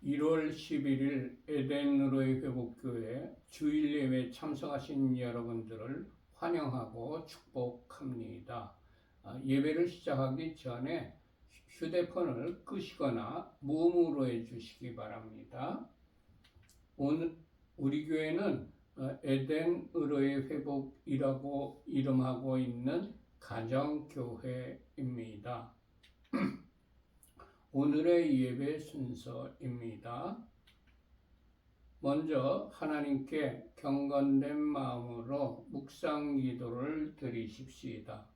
1월 11일 에덴으로의 회복교회 주일 예배 참석하신 여러분들을 환영하고 축복합니다. 예배를 시작하기 전에 휴대폰을 끄시거나 무음으로 해주시기 바랍니다. 오늘 우리 교회는 에덴으로의 회복이라고 이름하고 있는 가정교회입니다. 오늘의 예배 순서입니다. 먼저 하나님께 경건된 마음으로 묵상 기도를 드리십시다.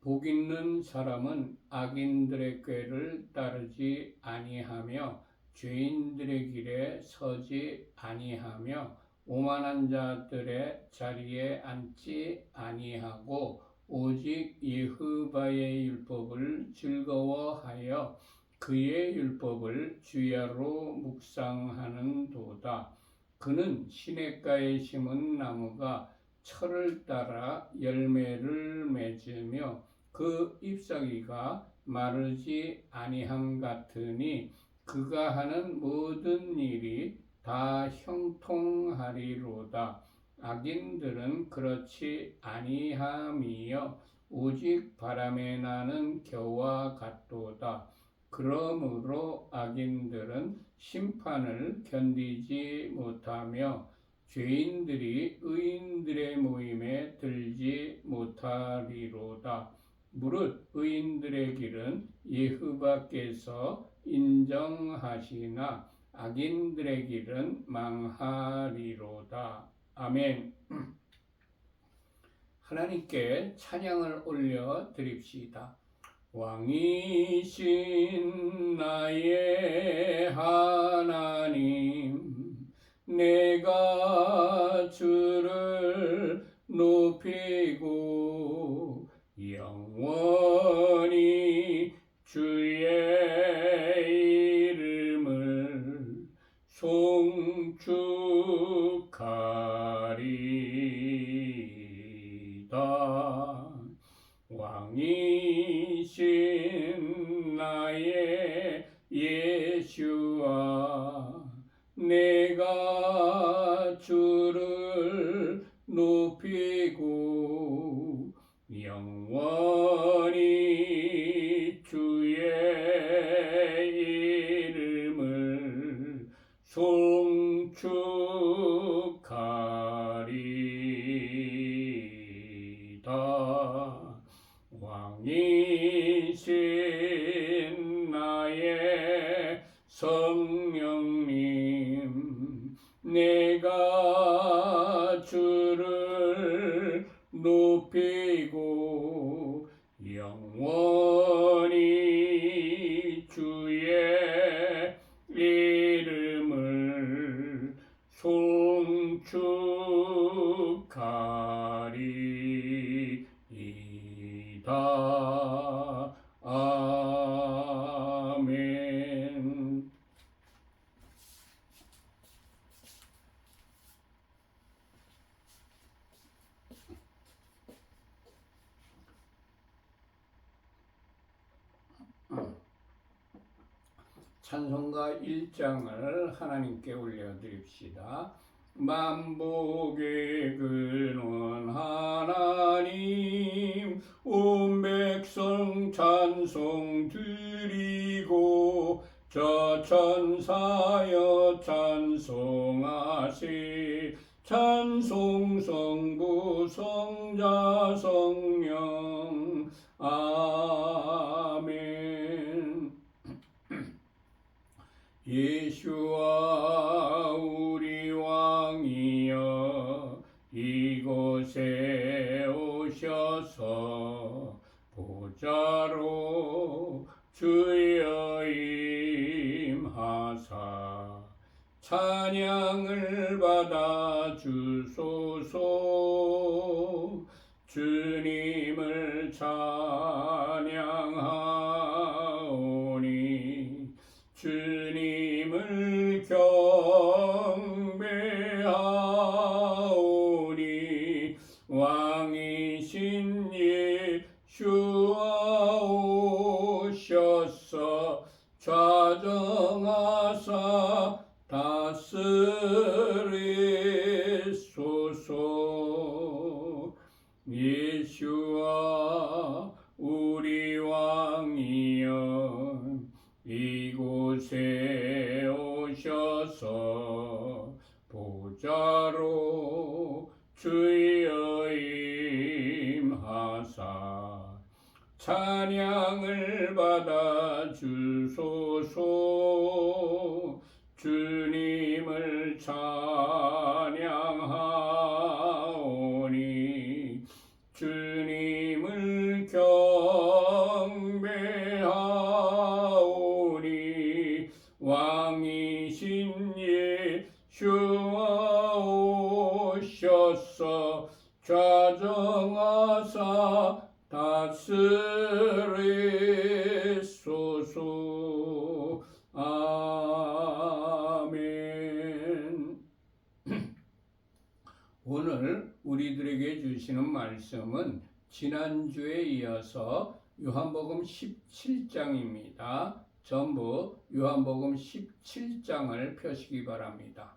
복 있는 사람은 악인들의 꾀를 따르지 아니하며 죄인들의 길에 서지 아니하며 오만한 자들의 자리에 앉지 아니하고 오직 여호와의 율법을 즐거워하여 그의 율법을 주야로 묵상하는도다. 그는 시냇가에 심은 나무가 철을 따라 열매를 맺으며 그 잎사귀가 마르지 아니함 같으니 그가 하는 모든 일이 다 형통하리로다. 악인들은 그렇지 아니함이여 오직 바람에 나는 겨와 같도다. 그러므로 악인들은 심판을 견디지 못하며 죄인들이 의인들의 모임에 들지 못하리로다. 무릇 의인들의 길은 여호와께서 인정하시나 악인들의 길은 망하리로다. 아멘. 하나님께 찬양을 올려 드립시다. 왕이신 나의 하나님, 내가 주를 높이고 영원히 주의 이름을 송축하리다. 왕이신 나의 예수와 내가 주를 높이고 영원히 주의 이름을 송축하리다. 왕이신 나의 성령님, 내가 주를 높이고 영원히 주의 이름을 송축하리이다. 아멘. 찬송가 1장을 하나님께 올려드립시다. 만복의 근원 하나님, 온 백성 찬송 드리고 저 천사여 찬송하시. 찬송 성부 성자 성령. 아멘. 예수와 우리 왕이여 이곳에 오셔서 보좌로 주여 임하사 찬양을 받아 주소서. 주님을 찬양하오니 주님을 경배하오니 왕이신 예수와 오셔서 좌정하 찬양을 받아 주소서. 주님을 찬양하오니 주님을 경배하오니 왕이신 예수와 오셔서 좌정하사 다스리소서. 아멘. 오늘 우리들에게 주시는 말씀은 지난주에 이어서 요한복음 17장입니다. 전부 요한복음 17장을 펴시기 바랍니다.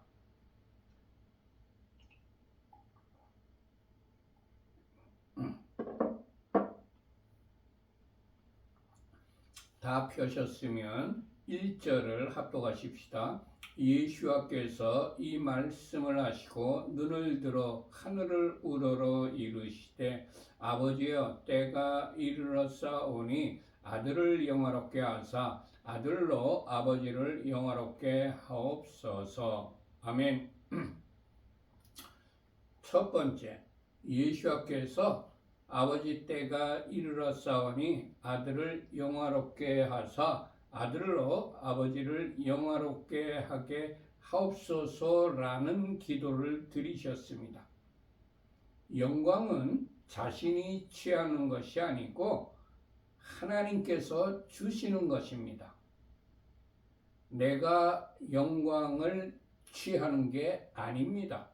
다 펴셨으면 1절을 합독하십시다. 예수께서 이 말씀을 하시고 눈을 들어 하늘을 우러러 이르시되 아버지여 때가 이르렀사오니 아들을 영화롭게 하사 아들로 아버지를 영화롭게 하옵소서. 아멘. 첫 번째, 예수께서 아버지 때가 이르렀사오니 아들을 영화롭게 하사 아들로 아버지를 영화롭게 하게 하옵소서라는 기도를 드리셨습니다. 영광은 자신이 취하는 것이 아니고 하나님께서 주시는 것입니다. 내가 영광을 취하는 게 아닙니다.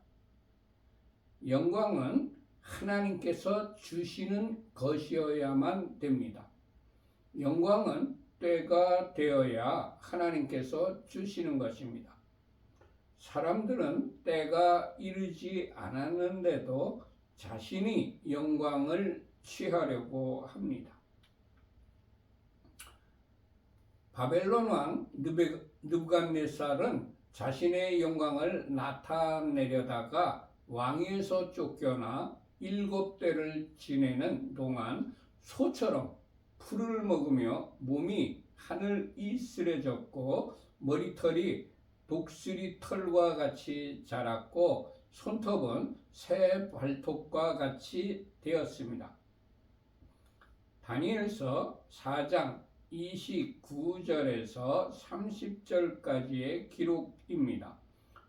영광은 하나님께서 주시는 것이어야만 됩니다. 영광은 때가 되어야 하나님께서 주시는 것입니다. 사람들은 때가 이르지 않았는데도 자신이 영광을 취하려고 합니다. 바벨론 왕 느부갓네살은 자신의 영광을 나타내려다가 왕위에서 쫓겨나 7대를 지내는 동안 소처럼 풀을 먹으며 몸이 하늘 이슬해졌고 머리털이 독수리 털과 같이 자랐고 손톱은 새 발톱과 같이 되었습니다. 다니엘서 4장 29절에서 30절까지의 기록입니다.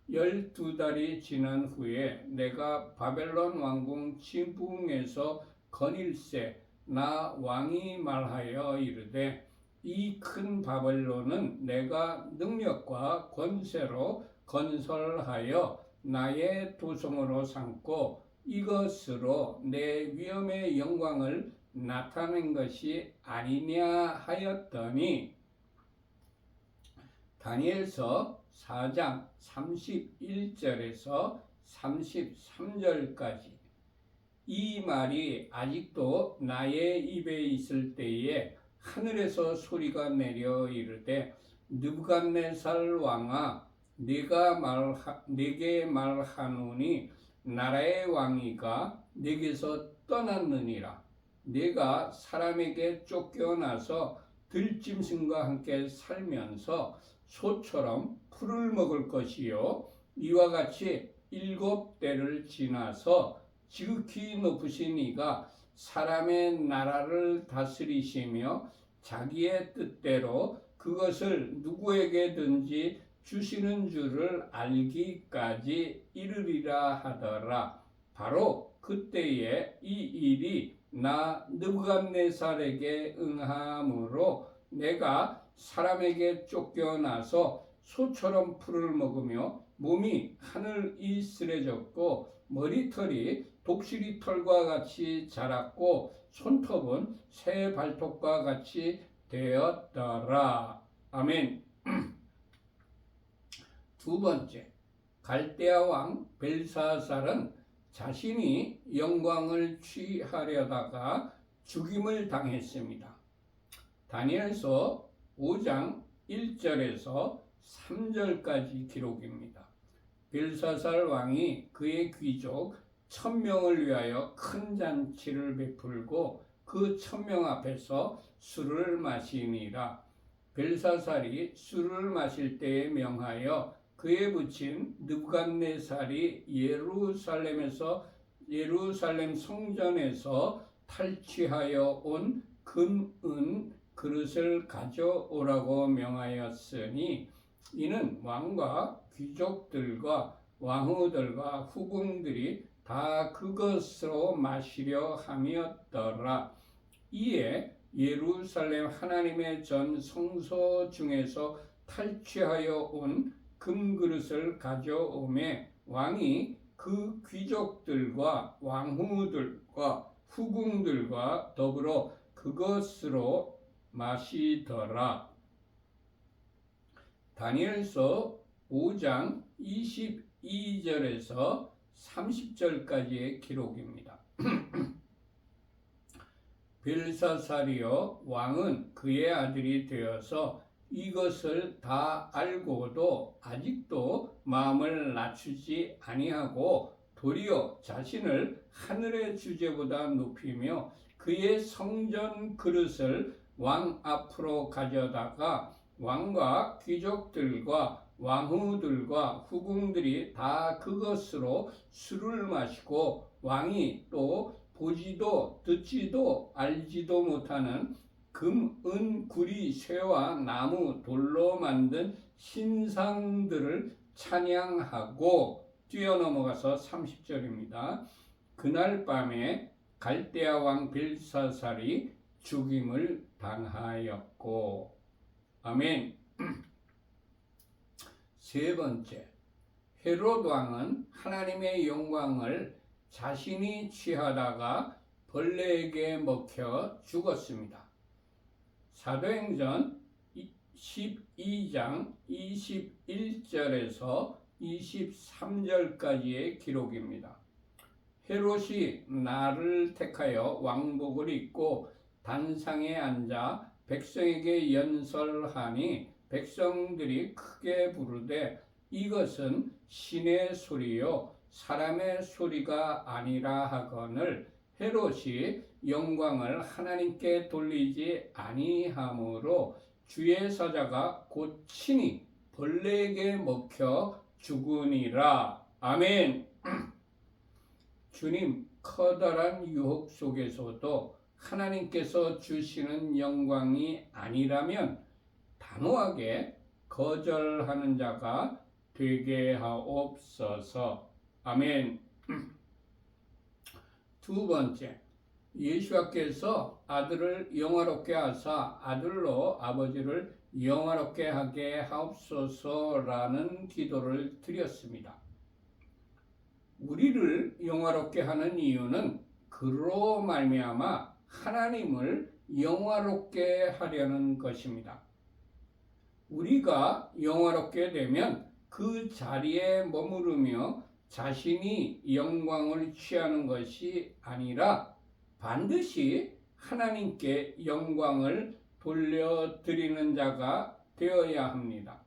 12달이 지난 후에 내가 바벨론 왕궁 지붕에서 거닐세 나 왕이 말하여 이르되 이 큰 바벨론은 내가 능력과 권세로 건설하여 나의 도성으로 삼고 이것으로 내 위엄의 영광을 나타낸 것이 아니냐 하였더니 다니엘서 4장 31절에서 33절까지 이 말이 아직도 나의 입에 있을 때에 하늘에서 소리가 내려 이르되 느부갓네살 왕아 내게 말하노니 나라의 왕위가 내게서 떠났느니라. 내가 사람에게 쫓겨나서 들짐승과 함께 살면서 소처럼 풀을 먹을 것이요 이와 같이 7대를 지나서 지극히 높으신 이가 사람의 나라를 다스리시며 자기의 뜻대로 그것을 누구에게든지 주시는 줄을 알기까지 이르리라 하더라. 바로 그때에 이 일이 나 느부갓네살에게 응함으로 내가 사람에게 쫓겨나서 소처럼 풀을 먹으며 몸이 하늘 이슬해졌고 머리털이 독수리 털과 같이 자랐고 손톱은 새 발톱과 같이 되었더라. 아멘. 두 번째, 갈대아 왕 벨사살은 자신이 영광을 취하려다가 죽임을 당했습니다. 다니엘서 5장 1절에서 3절까지 기록입니다. 벨사살 왕이 그의 귀족 1000명을 위하여 큰 잔치를 베풀고 그 1000명 앞에서 술을 마시니라. 벨사살이 술을 마실 때에 명하여 그에 붙인 느부갓네살이 예루살렘 성전에서 탈취하여 온 금, 은 그릇을 가져오라고 명하였으니 이는 왕과 귀족들과 왕후들과 후궁들이 다 그것으로 마시려 함이었더라. 이에 예루살렘 하나님의 전 성소 중에서 탈취하여 온 금그릇을 가져오매 왕이 그 귀족들과 왕후들과 후궁들과 더불어 그것으로 마시더라. 다니엘서 5장 22절에서 30절까지의 기록입니다. 벨사살이여 왕은 그의 아들이 되어서 이것을 다 알고도 아직도 마음을 낮추지 아니하고 도리어 자신을 하늘의 주제보다 높이며 그의 성전 그릇을 왕 앞으로 가져다가 왕과 귀족들과 왕후들과 후궁들이 다 그것으로 술을 마시고 왕이 또 보지도 듣지도 알지도 못하는 금, 은, 구리, 쇠와 나무, 돌로 만든 신상들을 찬양하고 뛰어넘어가서 30절입니다. 그날 밤에 갈대아 왕 벨사살이 죽임을 당하였고. 아멘. 세 번째, 헤롯 왕은 하나님의 영광을 자신이 취하다가 벌레에게 먹혀 죽었습니다. 사도행전 12장 21절에서 23절까지의 기록입니다. 헤롯이 날을 택하여 왕복을 입고 단상에 앉아 백성에게 연설하니 백성들이 크게 부르되 이것은 신의 소리요 사람의 소리가 아니라 하거늘 헤롯이 영광을 하나님께 돌리지 아니하므로 주의 사자가 곧 친히 벌레에게 먹혀 죽으니라. 아멘. 주님 커다란 유혹 속에서도 하나님께서 주시는 영광이 아니라면 단호하게 거절하는 자가 되게 하옵소서. 아멘. 두 번째, 예수께서 아들을 영화롭게 하사 아들로 아버지를 영화롭게 하게 하옵소서라는 기도를 드렸습니다. 우리를 영화롭게 하는 이유는 그로 말미암아 하나님을 영화롭게 하려는 것입니다. 우리가 영화롭게 되면 그 자리에 머무르며 자신이 영광을 취하는 것이 아니라 반드시 하나님께 영광을 돌려드리는 자가 되어야 합니다.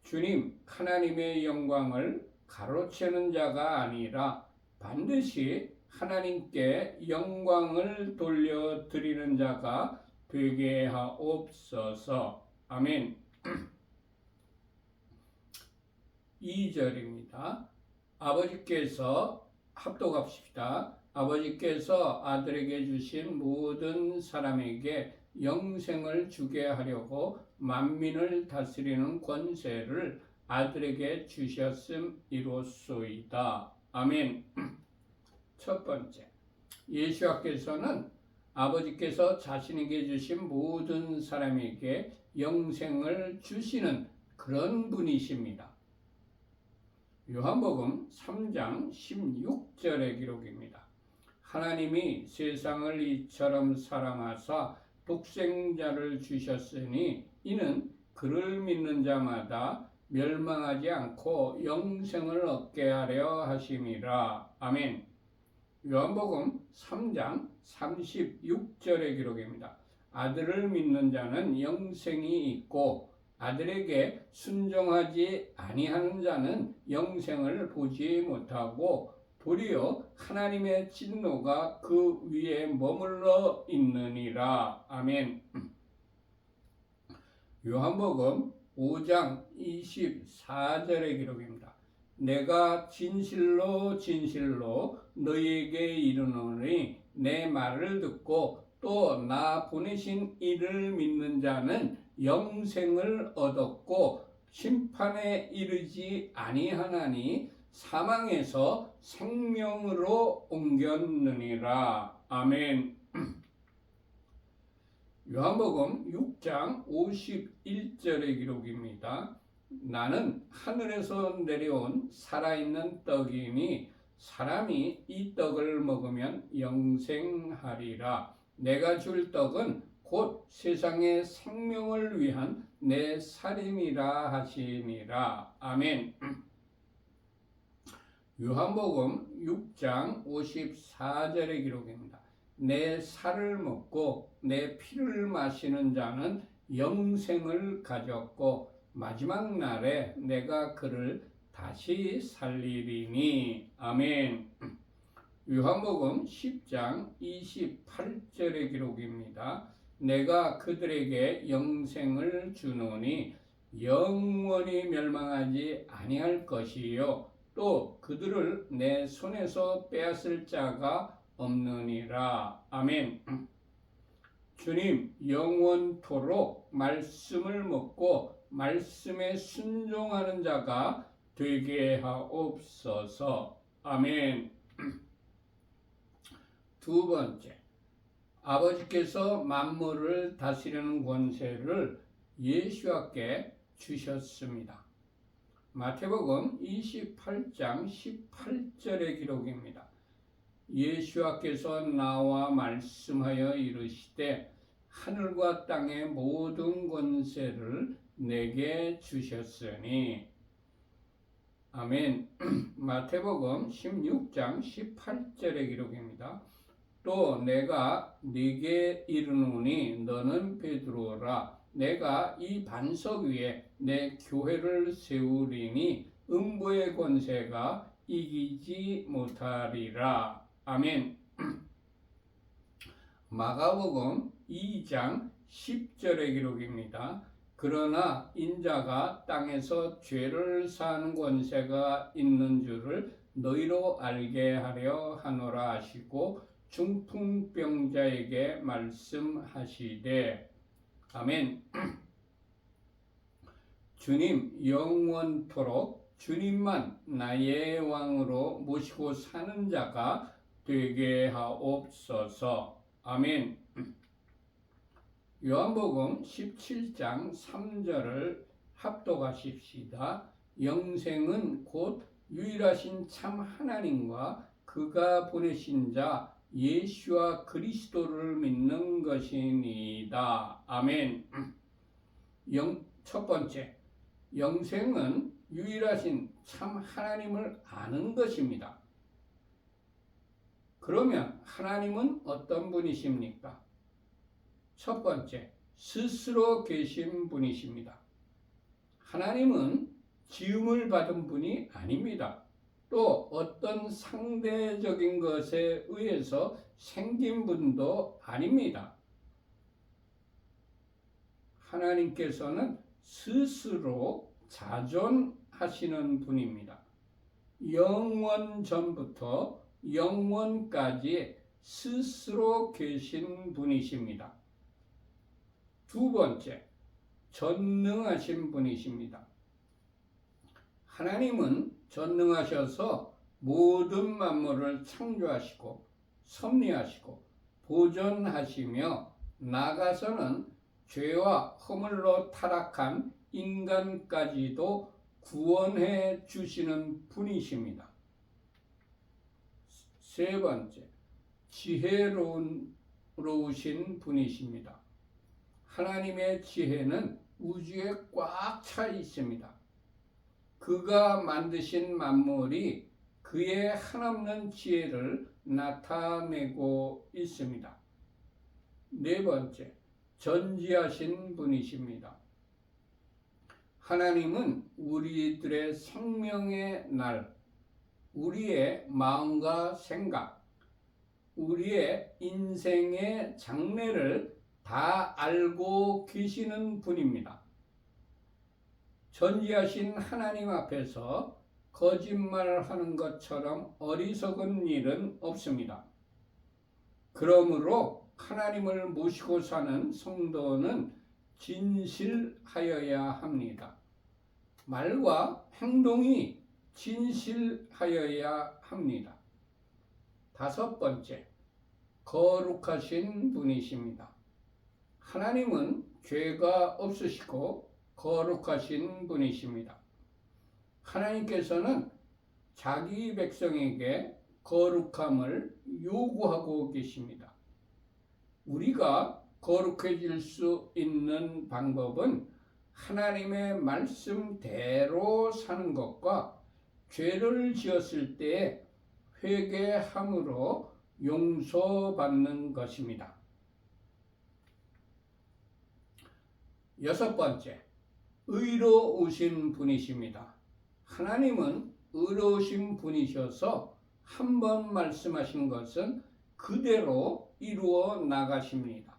주님, 하나님의 영광을 가로채는 자가 아니라 반드시 하나님께 영광을 돌려드리는 자가 되게 하옵소서. 아멘. 2절입니다. 아버지께서 합독합시다. 아버지께서 아들에게 주신 모든 사람에게 영생을 주게 하려고 만민을 다스리는 권세를 아들에게 주셨음이로소이다. 아멘. 첫 번째, 예수께서는 아버지께서 자신에게 주신 모든 사람에게 영생을 주시는 그런 분이십니다. 요한복음 3장 16절의 기록입니다. 하나님이 세상을 이처럼 사랑하사 독생자를 주셨으니 이는 그를 믿는 자마다 멸망하지 않고 영생을 얻게 하려 하심이라. 아멘. 요한복음 3장 36절의 기록입니다. 아들을 믿는 자는 영생이 있고 아들에게 순종하지 아니하는 자는 영생을 보지 못하고 도리어 하나님의 진노가 그 위에 머물러 있느니라. 아멘. 요한복음 5장 24절의 기록입니다. 내가 진실로 진실로 너희에게 이르노니 내 말을 듣고 또 나 보내신 이를 믿는 자는 영생을 얻었고 심판에 이르지 아니하나니 사망에서 생명으로 옮겼느니라. 아멘. 요한복음 6장 51절의 기록입니다. 나는 하늘에서 내려온 살아있는 떡이니 사람이 이 떡을 먹으면 영생하리라. 내가 줄 떡은 곧 세상의 생명을 위한 내 살임이라 하시니라. 아멘. 요한복음 6장 54절의 기록입니다. 내 살을 먹고 내 피를 마시는 자는 영생을 가졌고 마지막 날에 내가 그를 다시 살리리니. 아멘. 요한복음 10장 28절의 기록입니다. 내가 그들에게 영생을 주노니 영원히 멸망하지 아니할 것이요 또 그들을 내 손에서 빼앗을 자가 없느니라. 아멘. 주님, 영원토록 말씀을 먹고 말씀에 순종하는 자가 되게 하옵소서. 아멘. 두 번째, 아버지께서 만물을 다스리는 권세를 예수께 주셨습니다. 마태복음 28장 18절의 기록입니다. 예수께서 나와 말씀하여 이르시되 하늘과 땅의 모든 권세를 내게 주셨으니. 아멘. 마태복음 16장 18절의 기록입니다. 또 내가 네게 이르노니 너는 베드로라. 내가 이 반석 위에 내 교회를 세우리니 음부의 권세가 이기지 못하리라. 아멘. 마가복음 2장 10절의 기록입니다. 그러나 인자가 땅에서 죄를 사하는 권세가 있는 줄을 너희로 알게 하려 하노라 하시고 중풍병자에게 말씀하시되. 아멘. 주님, 영원토록 주님만 나의 왕으로 모시고 사는 자가 되게 하옵소서. 아멘. 요한복음 17장 3절을 합독하십시다. 영생은 곧 유일하신 참 하나님과 그가 보내신 자 예수와 그리스도를 믿는 것이니이다. 아멘. 첫 번째, 영생은 유일하신 참 하나님을 아는 것입니다. 그러면 하나님은 어떤 분이십니까? 첫 번째, 스스로 계신 분이십니다. 하나님은 지음을 받은 분이 아닙니다. 또 어떤 상대적인 것에 의해서 생긴 분도 아닙니다. 하나님께서는 스스로 자존하시는 분입니다. 영원 전부터 영원까지 스스로 계신 분이십니다. 두 번째, 전능하신 분이십니다. 하나님은 전능하셔서 모든 만물을 창조하시고 섭리하시고 보존하시며 나아가서는 죄와 허물로 타락한 인간까지도 구원해 주시는 분이십니다. 세 번째, 지혜로우신 분이십니다. 하나님의 지혜는 우주에 꽉 차 있습니다. 그가 만드신 만물이 그의 한없는 지혜를 나타내고 있습니다. 네 번째, 전지하신 분이십니다. 하나님은 우리들의 생명의 날, 우리의 마음과 생각, 우리의 인생의 장래를 다 알고 계시는 분입니다. 전지하신 하나님 앞에서 거짓말하는 것처럼 어리석은 일은 없습니다. 그러므로 하나님을 모시고 사는 성도는 진실하여야 합니다. 말과 행동이 진실하여야 합니다. 다섯 번째, 거룩하신 분이십니다. 하나님은 죄가 없으시고 거룩하신 분이십니다. 하나님께서는 자기 백성에게 거룩함을 요구하고 계십니다. 우리가 거룩해질 수 있는 방법은 하나님의 말씀대로 사는 것과 죄를 지었을 때 회개함으로 용서받는 것입니다. 여섯 번째, 의로우신 분이십니다. 하나님은 의로우신 분이셔서 한 번 말씀하신 것은 그대로 이루어 나가십니다.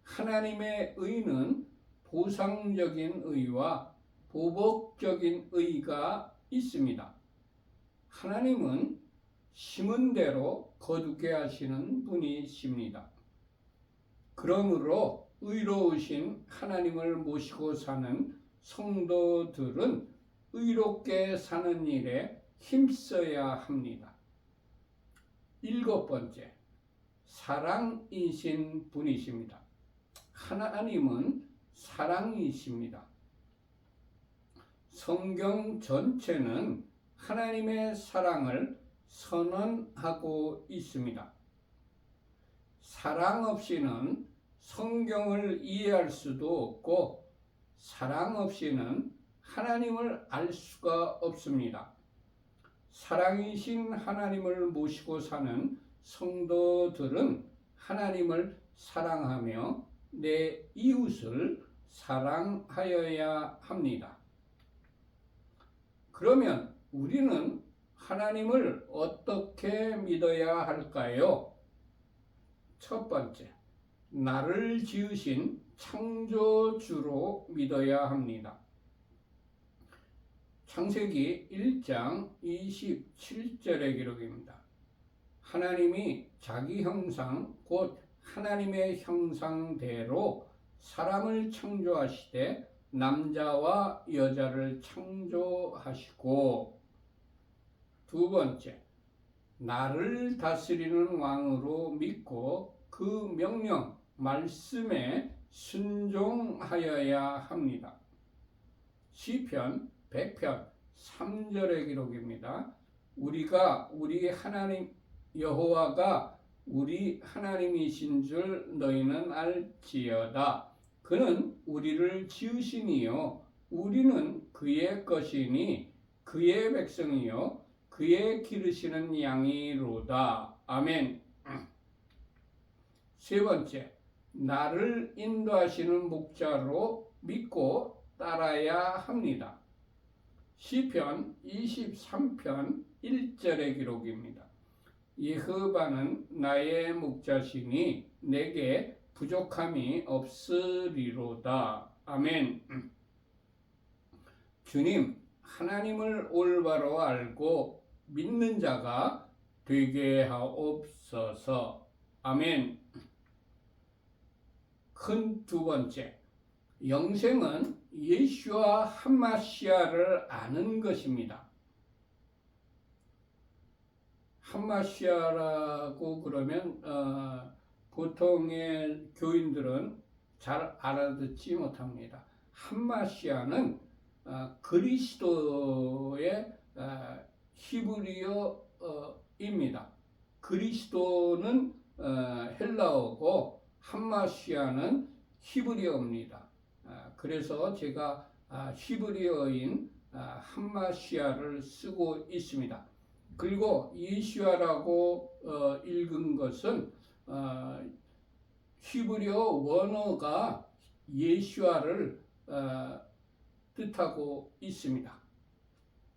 하나님의 의는 보상적인 의와 보복적인 의가 있습니다. 하나님은 심은 대로 거두게 하시는 분이십니다. 그러므로 의로우신 하나님을 모시고 사는 성도들은 의롭게 사는 일에 힘써야 합니다. 일곱 번째, 사랑이신 분이십니다. 하나님은 사랑이십니다. 성경 전체는 하나님의 사랑을 선언하고 있습니다. 사랑 없이는 성경을 이해할 수도 없고 사랑 없이는 하나님을 알 수가 없습니다. 사랑이신 하나님을 모시고 사는 성도들은 하나님을 사랑하며 내 이웃을 사랑하여야 합니다. 그러면 우리는 하나님을 어떻게 믿어야 할까요? 첫 번째, 나를 지으신 창조주로 믿어야 합니다. 창세기 1장 27절의 기록입니다. 하나님이 자기 형상 곧 하나님의 형상대로 사람을 창조하시되 남자와 여자를 창조하시고, 두 번째, 나를 다스리는 왕으로 믿고 그 명령, 말씀에 순종하여야 합니다. 시편 100편 3절의 기록입니다. 우리 하나님 여호와가 우리 하나님이신 줄 너희는 알지어다. 그는 우리를 지으시니요 우리는 그의 것이니 그의 백성이요 그의 기르시는 양이로다. 아멘. 세 번째, 나를 인도하시는 목자로 믿고 따라야 합니다. 시편 23편 1절의 기록입니다. 여호와는 나의 목자시니 내게 부족함이 없으리로다. 아멘. 주님, 하나님을 올바로 알고 믿는 자가 되게 하옵소서. 아멘. 큰 두 번째, 영생은 예수와 함마시아를 아는 것입니다. 함마시아라고 그러면 보통의 교인들은 잘 알아듣지 못합니다. 함마시아는 그리스도의 히브리어입니다. 그리스도는 헬라어고 함마시아는 히브리어입니다. 그래서 제가 히브리어인 함마시아를 쓰고 있습니다. 그리고 예수아라고 읽은 것은 히브리어 원어가 예수아를 뜻하고 있습니다.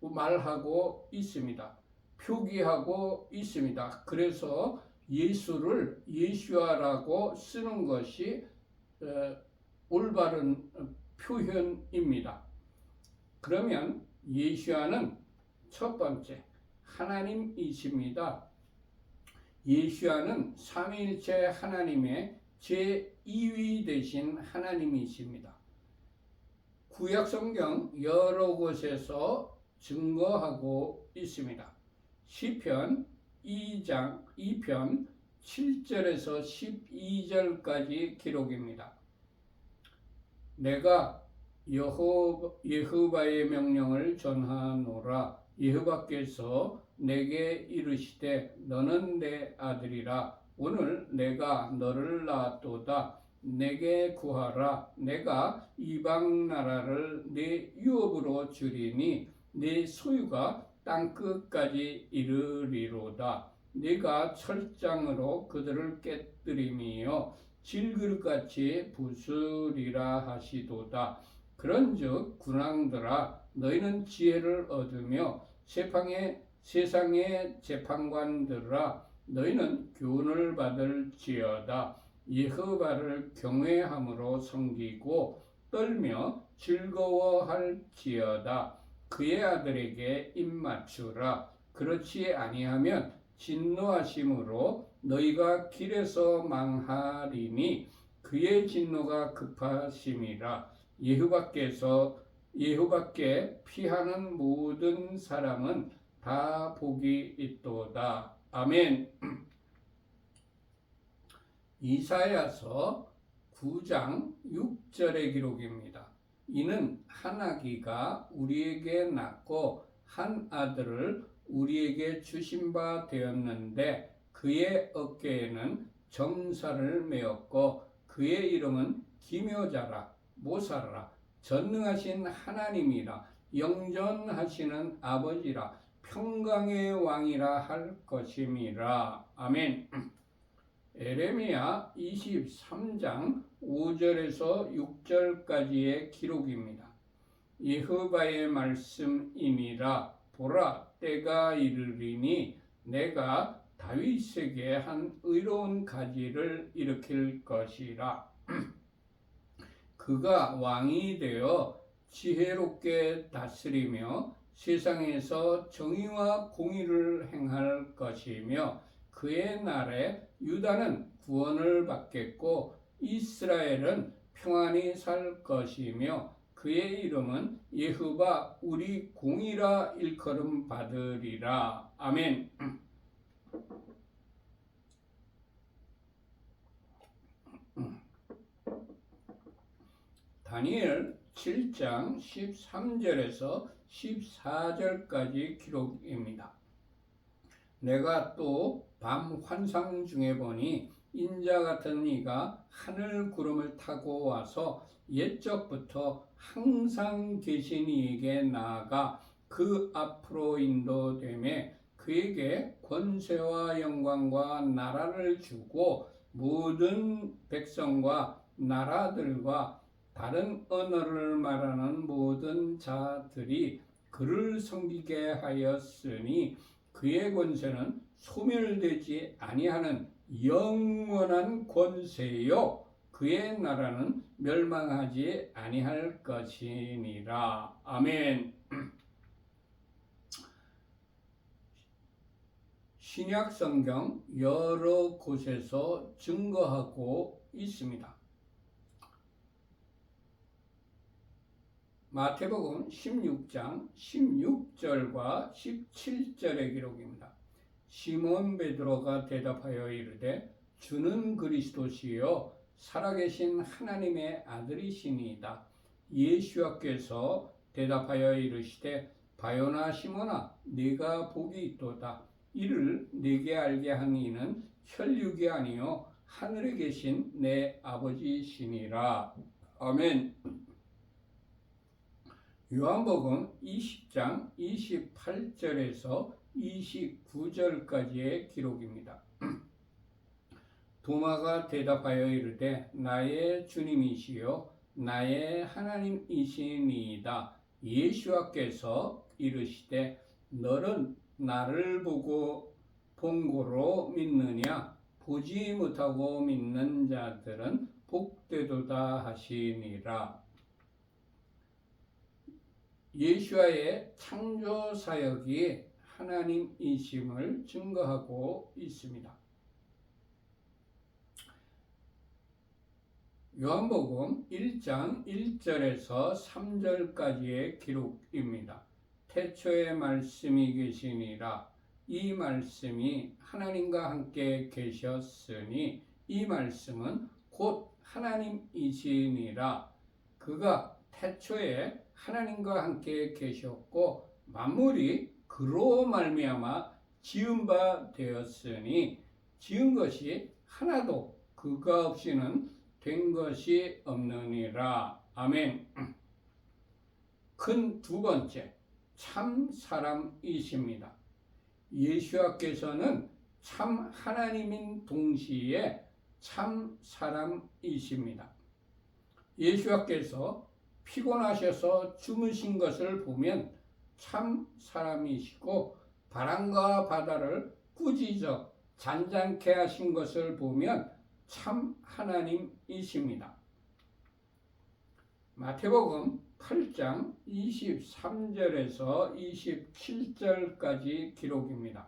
말하고 있습니다. 표기하고 있습니다. 그래서 예수를 예수아라고 쓰는 것이 올바른 표현입니다. 그러면 예수아는 첫 번째 하나님이십니다. 예수아는 삼위일체 하나님의 제2위 되신 하나님이십니다. 구약성경 여러 곳에서 증거하고 있습니다. 시편 2편 7절에서 12절까지 기록입니다. 내가 여호와의 명령을 전하노라. 여호와께서 내게 이르시되 너는 내 아들이라. 오늘 내가 너를 낳았도다. 내게 구하라. 내가 이방 나라를 내 유업으로 주리니 내 소유가 땅끝까지 이르리로다. 네가 철장으로 그들을 깨뜨리며 질그릇같이 부수리라 하시도다. 그런즉 군왕들아 너희는 지혜를 얻으며 세상의 재판관들아 너희는 교훈을 받을지어다. 여호와를 경외함으로 섬기고 떨며 즐거워할지어다. 그의 아들에게 입맞추라. 그렇지 아니하면 진노하심으로 너희가 길에서 망하리니 그의 진노가 급하심이라. 여호와께 피하는 모든 사람은 다 복이 있도다. 아멘. 이사야서 9장 6절의 기록입니다. 이는 한 아기가 우리에게 낳고 한 아들을 우리에게 주신 바 되었는데 그의 어깨에는 정사를 메었고 그의 이름은 기묘자라 모사라 전능하신 하나님이라 영전하시는 아버지라 평강의 왕이라 할 것임이라. 아멘. 에레미야 23장 5절에서 6절까지의 기록입니다. 여호와의 말씀이니라. 보라, 때가 이르리니 내가 다윗에게 한 의로운 가지를 일으킬 것이라. 그가 왕이 되어 지혜롭게 다스리며 세상에서 정의와 공의를 행할 것이며 그의 날에 유다는 구원을 받겠고 이스라엘은 평안히 살 것이며 그의 이름은 여호와 우리 공이라 일컬음 받으리라. 아멘. 다니엘 7장 13절에서 14절까지 기록입니다. 내가 또 밤 환상 중에 보니 인자 같은 이가 하늘 구름을 타고 와서 옛적부터 항상 계신 이에게 나아가 그 앞으로 인도되매 그에게 권세와 영광과 나라를 주고 모든 백성과 나라들과 다른 언어를 말하는 모든 자들이 그를 섬기게 하였으니 그의 권세는 소멸되지 아니하는 영원한 권세요 그의 나라는 멸망하지 아니할 것이니라. 아멘. 신약 성경 여러 곳에서 증거하고 있습니다. 마태복음 16장 16절과 17절의 기록입니다. 시몬 베드로가 대답하여 이르되 주는 그리스도시요 살아계신 하나님의 아들이시니이다. 예수께서 대답하여 이르시되 바요나 시몬아 네가 복이 있도다. 이를 네게 알게 한 이는 혈육이 아니요 하늘에 계신 내 아버지시니라. 아멘. 요한복음 20장 28절에서 29절까지의 기록입니다. 도마가 대답하여 이르되 나의 주님이시요 나의 하나님이시니이다. 예수께서 이르시되 너는 나를 보고 본고로 믿느냐? 보지 못하고 믿는 자들은 복되도다 하시니라. 예수와의 창조 사역이 하나님이심을 증거하고 있습니다. 요한복음 1장 1절에서 3절까지의 기록입니다. 태초에 말씀이 계시니라. 이 말씀이 하나님과 함께 계셨으니 이 말씀은 곧 하나님이시니라. 그가 태초에 하나님과 함께 계셨고 만물이 그로 말미암아 지은 바 되었으니 지은 것이 하나도 그가 없이는 된 것이 없느니라. 아멘. 큰 두 번째, 참 사람이십니다. 예수께서는 참 하나님인 동시에 참 사람이십니다. 예수께서 피곤하셔서 주무신 것을 보면 참 사람이시고 바람과 바다를 꾸짖어 잔잔케 하신 것을 보면 참 하나님이십니다. 마태복음 8장 23절에서 27절까지 기록입니다.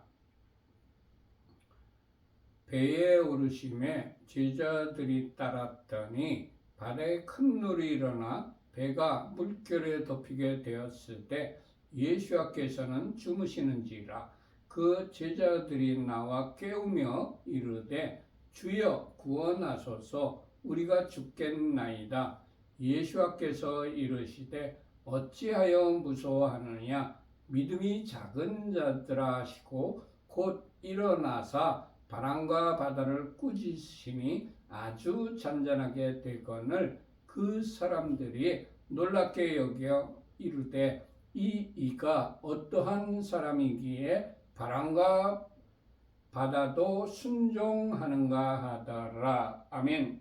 배에 오르심에 제자들이 따랐더니 바다에 큰 물이 일어나 배가 물결에 덮이게 되었을 때 예수께서는 주무시는지라. 그 제자들이 나와 깨우며 이르되 주여 구원하소서, 우리가 죽겠나이다. 예수께서 이르시되 어찌하여 무서워하느냐? 믿음이 작은 자들아 하시고 곧 일어나사 바람과 바다를 꾸짖으시니 아주 잔잔하게 되거늘 그 사람들이 놀랍게 여겨 이르되 이가 어떠한 사람이기에 바람과 바다도 순종하는가 하더라. 아멘.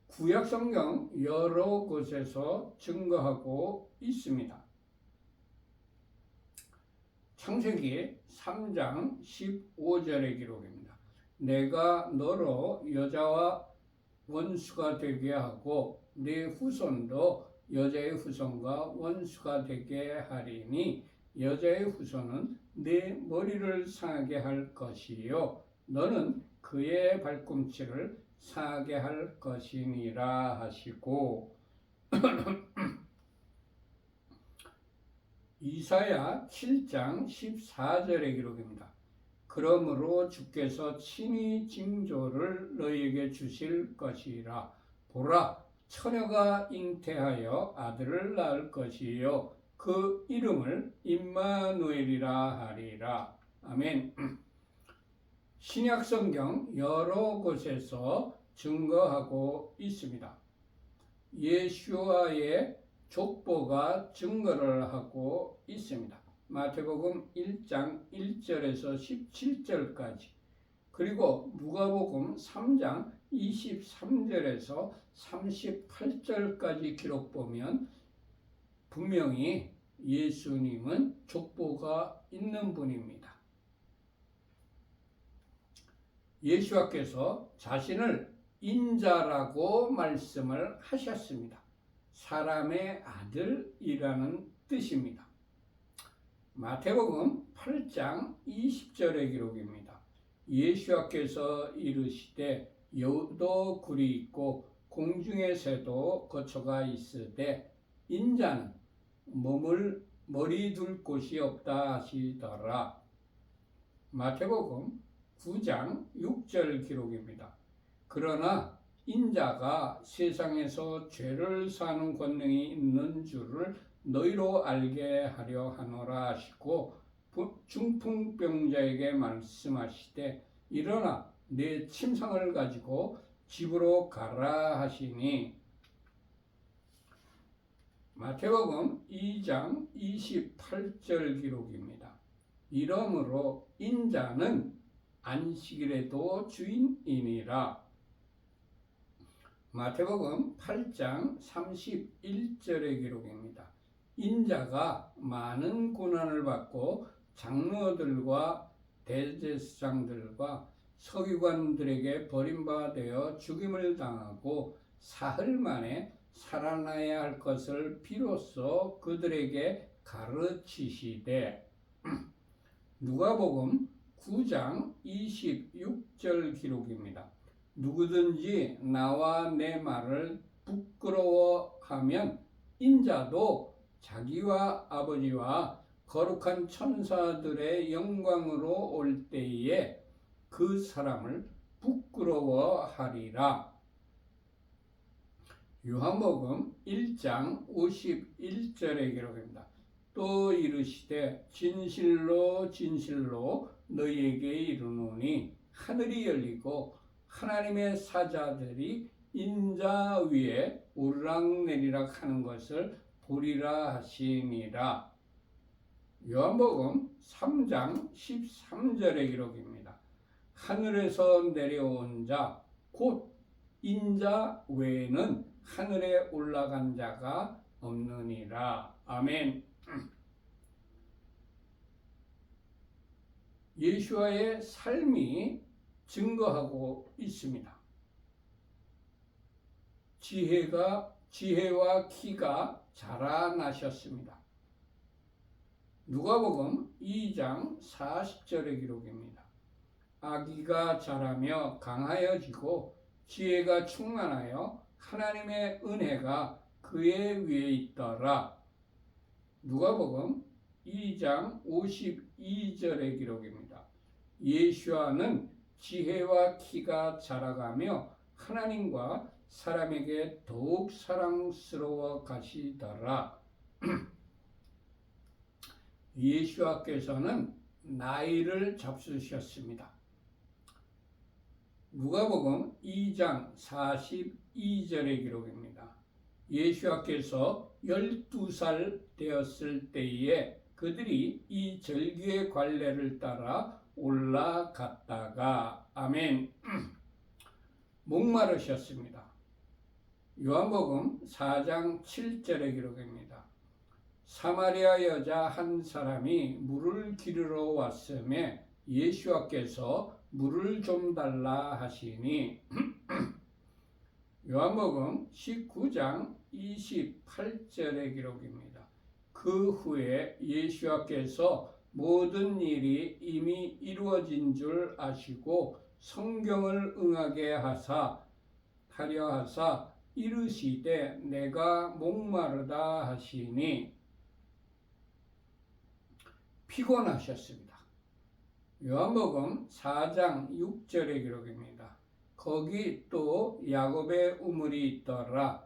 구약성경 여러 곳에서 증거하고 있습니다. 창세기 3장 15절의 기록입니다. 내가 너로 여자와 원수가 되게 하고 네 후손도 여자의 후손과 원수가 되게 하리니 여자의 후손은 네 머리를 상하게 할 것이요 너는 그의 발꿈치를 상하게 할 것이니라 하시고 이사야 7장 14절의 기록입니다. 그러므로 주께서 친히 징조를 너희에게 주실 것이라. 보라, 처녀가 잉태하여 아들을 낳을 것이요 그 이름을 임마누엘이라 하리라. 아멘. 신약성경 여러 곳에서 증거하고 있습니다. 예수와의 족보가 증거를 하고 있습니다. 마태복음 1장 1절에서 17절까지, 그리고 누가복음 3장 23절에서 38절까지 기록 보면 분명히 예수님은 족보가 있는 분입니다. 예수께서 자신을 인자라고 말씀을 하셨습니다. 사람의 아들이라는 뜻입니다. 마태복음 8장 20절의 기록입니다. 예수께서 이르시되 여우도 굴이 있고 공중의 새도 거처가 있으되 인자는 머리 둘 곳이 없다 하시더라. 마태복음 9장 6절 기록입니다. 그러나 인자가 세상에서 죄를 사는 권능이 있는 줄을 너희로 알게 하려 하노라 하시고 중풍병자에게 말씀하시되 일어나 내 침상을 가지고 집으로 가라 하시니 마태복음 2장 28절 기록입니다. 이러므로 인자는 안식일에도 주인이니라. 마태복음 8장 31절의 기록입니다. 인자가 많은 고난을 받고 장로들과 대제사장들과 서기관들에게 버림받아 죽임을 당하고 사흘 만에 살아나야 할 것을 비로소 그들에게 가르치시되 누가복음 9장 26절 기록입니다. 누구든지 나와 내 말을 부끄러워하면 인자도 자기와 아버지와 거룩한 천사들의 영광으로 올 때에 그 사람을 부끄러워하리라. 요한복음 1장 51절의 기록입니다. 또 이르시되 진실로 진실로 너희에게 이르노니 하늘이 열리고 하나님의 사자들이 인자 위에 오르락내리락 하는 것을 보리라 하시니라. 요한복음 3장 13절의 기록입니다. 하늘에서 내려온 자 곧 인자 외에는 하늘에 올라간 자가 없느니라. 아멘. 예수와의 삶이 증거하고 있습니다. 지혜와 키가 자라나셨습니다. 누가복음 2장 40절의 기록입니다. 아기가 자라며 강하여지고 지혜가 충만하여 하나님의 은혜가 그의 위에 있더라. 누가복음 2장 52절의 기록입니다. 예수와는 지혜와 키가 자라가며 하나님과 사람에게 더욱 사랑스러워 가시더라. 예수와께서는 나이를 잡수셨습니다. 누가복음 2장 42절의 기록입니다. 예수와께서 12살 되었을 때에 그들이 이 절기의 관례를 따라 올라갔다가 아멘 목마르셨습니다. 요한복음 4장 7절의 기록입니다. 사마리아 여자 한 사람이 물을 기르러 왔음에 예수와께서 물을 좀 달라 하시니 요한복음 19장 28절의 기록입니다. 그 후에 예수와께서 모든 일이 이미 이루어진 줄 아시고 성경을 응하게 하려 하사 이르시되 내가 목마르다 하시니 피곤하셨습니다. 요한복음 4장 6절의 기록입니다. 거기 또 야곱의 우물이 있더라.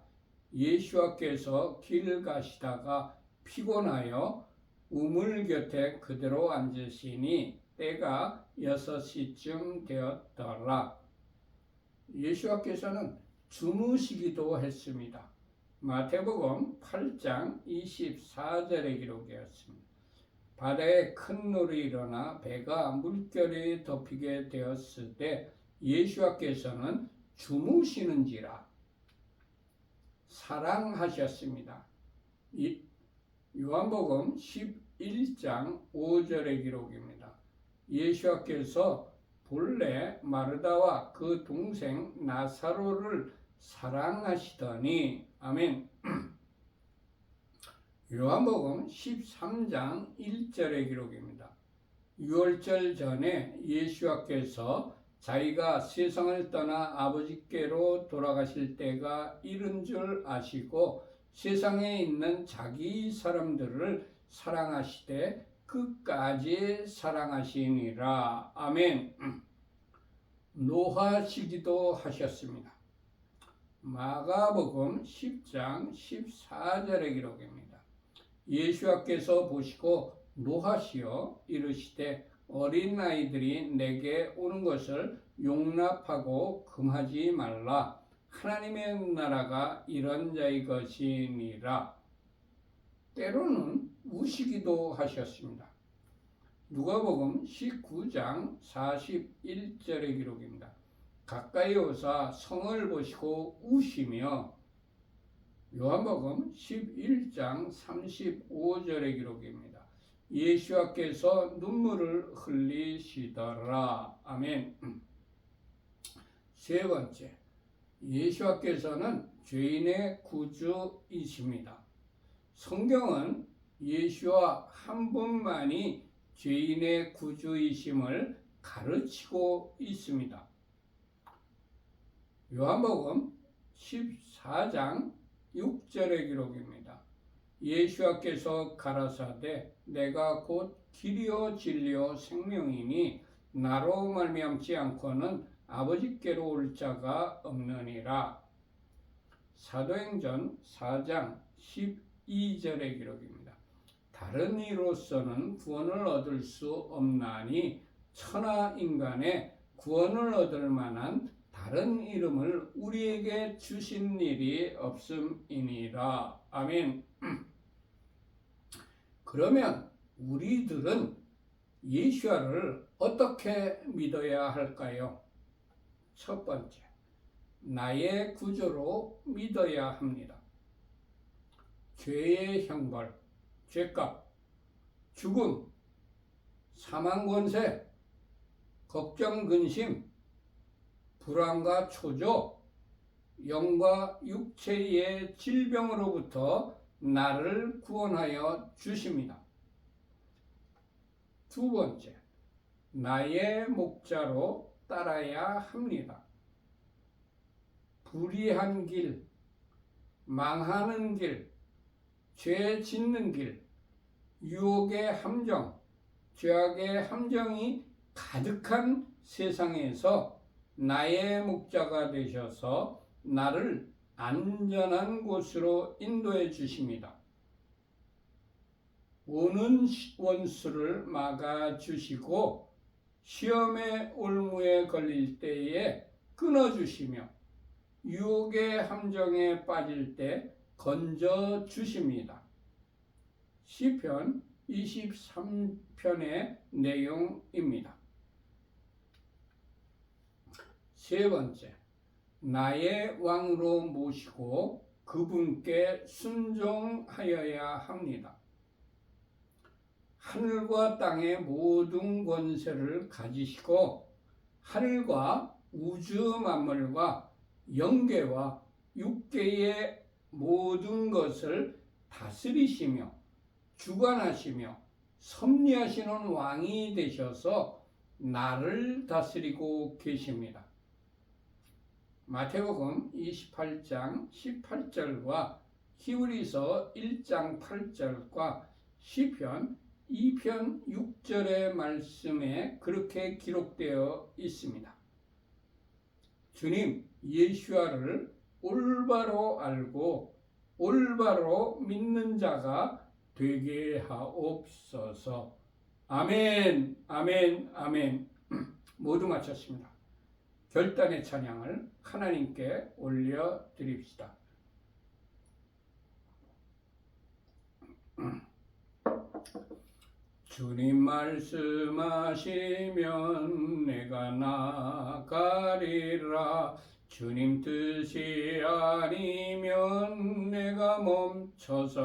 예수와께서 길 가시다가 피곤하여 우물 곁에 그대로 앉으시니 때가 6시쯤 되었더라. 예수와께서는 주무시기도 했습니다. 마태복음 8장 24절의 기록이었습니다. 바다에 큰 놀이 일어나 배가 물결에 덮이게 되었을 때 예수와께서는 주무시는지라 사랑하셨습니다. 요한복음 11장 5절의 기록입니다. 예수와께서 본래 마르다와 그 동생 나사로를 사랑하시더니 아멘. 요한복음 13장 1절의 기록입니다. 유월절 전에 예수와께서 자기가 세상을 떠나 아버지께로 돌아가실 때가 이른 줄 아시고 세상에 있는 자기 사람들을 사랑하시되 끝까지 사랑하시니라. 아멘. 노하시기도 하셨습니다. 마가복음 10장 14절의 기록입니다. 예수와께서 보시고 노하시어 이르시되 어린 아이들이 내게 오는 것을 용납하고 금하지 말라. 하나님의 나라가 이런 자의 것이니라. 때로는 우시기도 하셨습니다. 누가복음 19장 41절의 기록입니다. 가까이 오사 성을 보시고 우시며 요한복음 11장 35절의 기록입니다. 예수께서 눈물을 흘리시더라. 아멘. 세 번째, 예수께서는 죄인의 구주이십니다. 성경은 예수와 한 분만이 죄인의 구주이심을 가르치고 있습니다. 요한복음 14장 6절의 기록입니다. 예수께서 가라사대 내가 곧 길이요 진리요 생명이니 나로 말미암지 않고는 아버지께로 올 자가 없느니라. 사도행전 4장 12절의 기록입니다. 다른 이로서는 구원을 얻을 수 없나니 천하 인간의 구원을 얻을 만한 다른 이름을 우리에게 주신 일이 없음이니라. 아멘. 그러면 우리들은 예수를 어떻게 믿어야 할까요? 첫 번째, 나의 구주로 믿어야 합니다. 죄의 형벌, 죄값, 죽음, 사망 권세, 걱정 근심, 불안과 초조, 영과 육체의 질병으로부터 나를 구원하여 주십니다. 두 번째, 나의 목자로 따라야 합니다. 불의한 길, 망하는 길, 죄 짓는 길, 유혹의 함정, 죄악의 함정이 가득한 세상에서 나의 목자가 되셔서 나를 안전한 곳으로 인도해 주십니다. 오는 원수를 막아 주시고 시험의 올무에 걸릴 때에 끊어 주시며 유혹의 함정에 빠질 때 건져 주십니다. 시편 23편의 내용입니다. 세 번째, 나의 왕으로 모시고 그분께 순종하여야 합니다. 하늘과 땅의 모든 권세를 가지시고 하늘과 우주 만물과 영계와 육계의 모든 것을 다스리시며 주관하시며 섭리하시는 왕이 되셔서 나를 다스리고 계십니다. 마태복음 28장 18절과 히브리서 1장 8절과 시편 2편 6절의 말씀에 그렇게 기록되어 있습니다. 주님 예수와를 올바로 알고 올바로 믿는 자가 되게 하옵소서. 아멘, 아멘, 아멘. 모두 마쳤습니다. 결단의 찬양을 하나님께 올려드립시다. 주님 말씀하시면 내가 나가리라. 주님 뜻이 아니면 내가 멈춰서리라.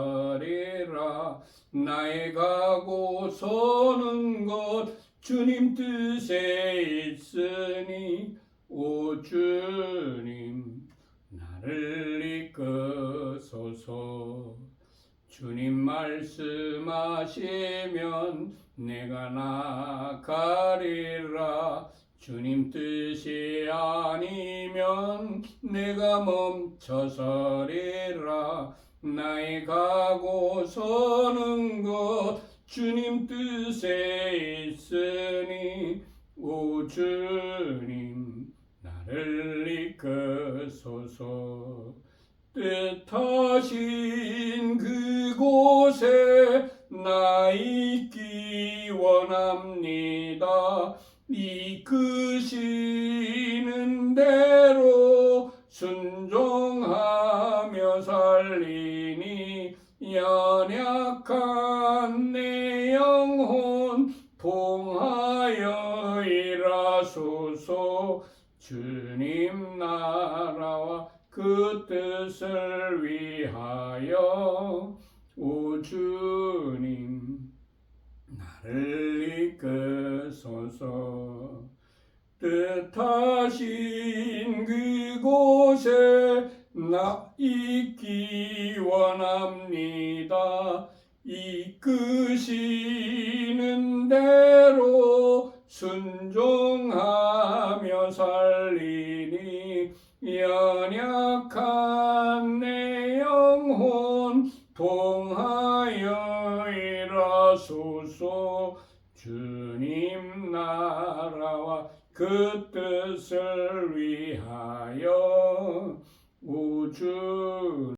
나의 가고 서는 것 주님 뜻에 있으니 오 주님 나를 이끄소서. 주님 말씀하시면 내가 나가리라. 주님 뜻이 아니면 내가 멈춰서리라. 나의 가고 서는 것 주님 뜻에 있으니 오 주님 나를 이끄소서. 뜻하신 그곳에 나 있기 원합니다. 이끄시는 대로 순종하며 살리니 연약한 내 영혼 봉하여 일하소서. 주님 나라와 그 뜻을 위하여 오 주님 나를 이끄소서. 뜻하신 그곳에 나 있기 원합니다. 이끄시는 대로 순종하며 살리니 연약한 내 영혼 통하여 일하소서. 주님 나라와 그 뜻을 위하여 우주